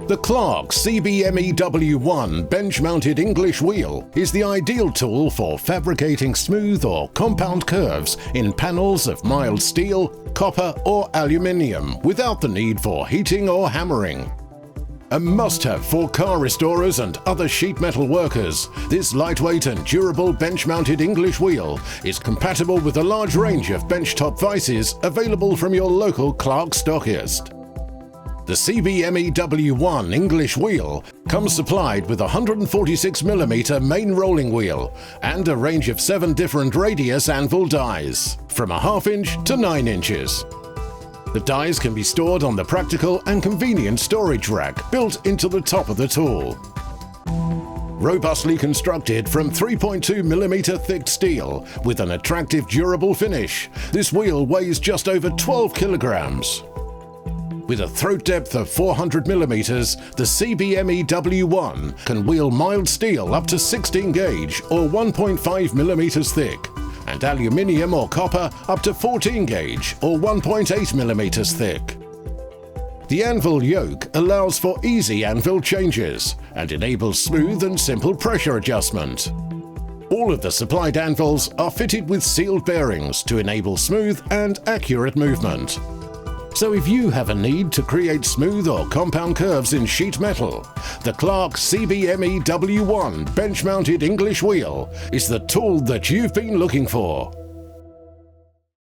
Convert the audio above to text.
The Clarke CBMEW1 bench-mounted English wheel is the ideal tool for fabricating smooth or compound curves in panels of mild steel, copper or aluminium without the need for heating or hammering. A must-have for car restorers and other sheet metal workers, this lightweight and durable bench-mounted English wheel is compatible with a large range of benchtop vices available from your local Clarke stockist. The CBMEW1 English wheel comes supplied with a 146mm main rolling wheel and a range of 7 different radius anvil dies, from a 1/2 inch to 9 inches. The dies can be stored on the practical and convenient storage rack built into the top of the tool. Robustly constructed from 3.2mm thick steel with an attractive durable finish, this wheel weighs just over 12 kilograms. With a throat depth of 400mm, the CBMEW1 can wheel mild steel up to 16 gauge or 1.5mm thick, and aluminium or copper up to 14 gauge or 1.8mm thick. The anvil yoke allows for easy anvil changes and enables smooth and simple pressure adjustment. All of the supplied anvils are fitted with sealed bearings to enable smooth and accurate movement. So if you have a need to create smooth or compound curves in sheet metal, the Clarke CBMEW1 bench-mounted English wheel is the tool that you've been looking for.